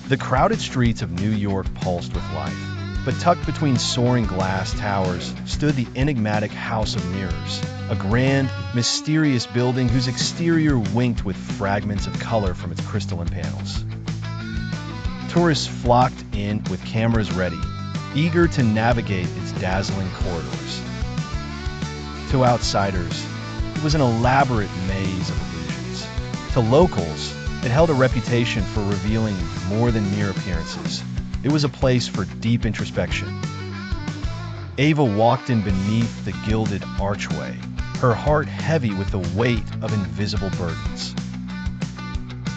The crowded streets of New York pulsed with life, but tucked between soaring glass towers stood the enigmatic House of Mirrors, a grand, mysterious building whose exterior winked with fragments of color from its crystalline panels. Tourists flocked in with cameras ready, eager to navigate its dazzling corridors. To outsiders, it was an elaborate maze of illusions. To locals, it held a reputation for revealing more than mere appearances. It was a place for deep introspection. Ava walked in beneath the gilded archway, her heart heavy with the weight of invisible burdens.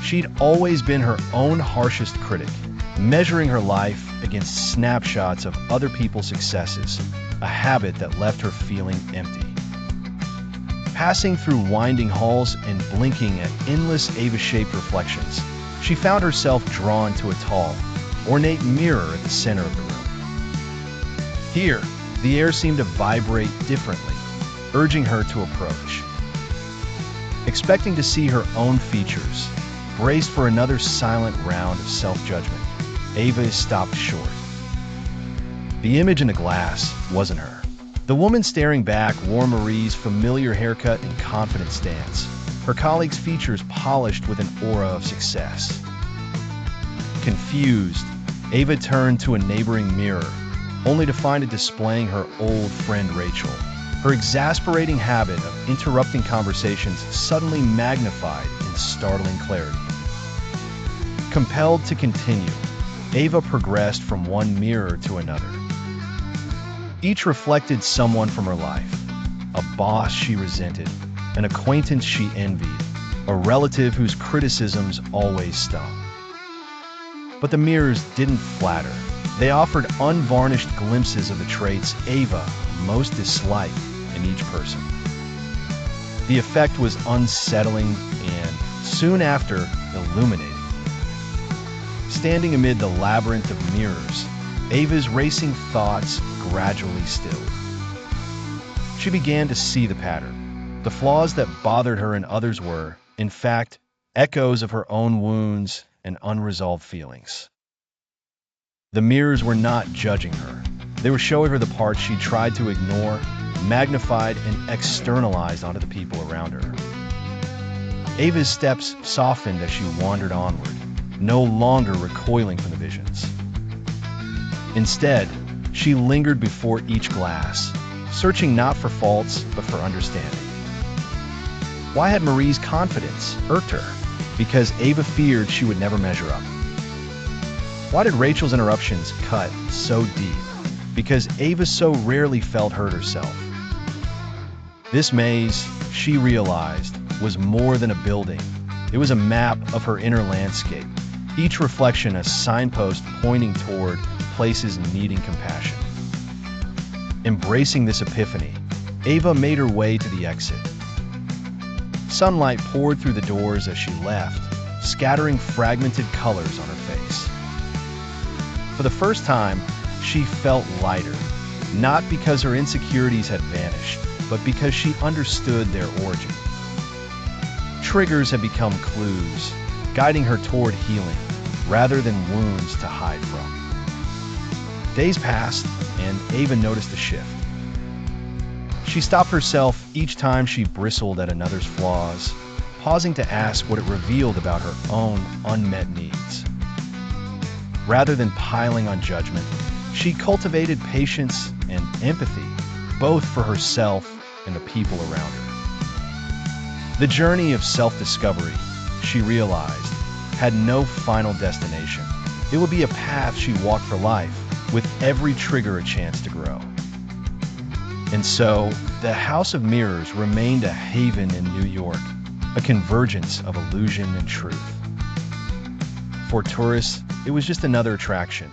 She'd always been her own harshest critic, measuring her life against snapshots of other people's successes, a habit that left her feeling empty. Passing through winding halls and blinking at endless Ava-shaped reflections, she found herself drawn to a tall, ornate mirror at the center of the room. Here, the air seemed to vibrate differently, urging her to approach. Expecting to see her own features, braced for another silent round of self-judgment, Ava stopped short. The image in the glass wasn't her. The woman staring back wore Marie's familiar haircut and confident stance, her colleague's features polished with an aura of success. Confused, Ava turned to a neighboring mirror, only to find it displaying her old friend Rachel, her exasperating habit of interrupting conversations suddenly magnified in startling clarity. Compelled to continue, Ava progressed from one mirror to another. Each reflected someone from her life, a boss she resented, an acquaintance she envied, a relative whose criticisms always stung. But the mirrors didn't flatter. They offered unvarnished glimpses of the traits Ava most disliked in each person. The effect was unsettling and, soon after, illuminating. Standing amid the labyrinth of mirrors, Ava's racing thoughts gradually stilled. She began to see the pattern. The flaws that bothered her and others were, in fact, echoes of her own wounds and unresolved feelings. The mirrors were not judging her. They were showing her the parts she tried to ignore, magnified and externalized onto the people around her. Ava's steps softened as she wandered onward, no longer recoiling from the visions. Instead, she lingered before each glass, searching not for faults, but for understanding. Why had Marie's confidence irked her? Because Ava feared she would never measure up. Why did Rachel's interruptions cut so deep? Because Ava so rarely felt hurt herself. This maze, she realized, was more than a building. It was a map of her inner landscape, each reflection a signpost pointing toward places needing compassion. Embracing this epiphany, Ava made her way to the exit. Sunlight poured through the doors as she left, scattering fragmented colors on her face. For the first time, she felt lighter, not because her insecurities had vanished, but because she understood their origin. Triggers had become clues, guiding her toward healing, rather than wounds to hide from. Days passed, and Ava noticed a shift. She stopped herself each time she bristled at another's flaws, pausing to ask what it revealed about her own unmet needs. Rather than piling on judgment, she cultivated patience and empathy, both for herself and the people around her. The journey of self-discovery, she realized, had no final destination. It would be a path she walked for life, with every trigger a chance to grow. And so, the House of Mirrors remained a haven in New York, a convergence of illusion and truth. For tourists, it was just another attraction,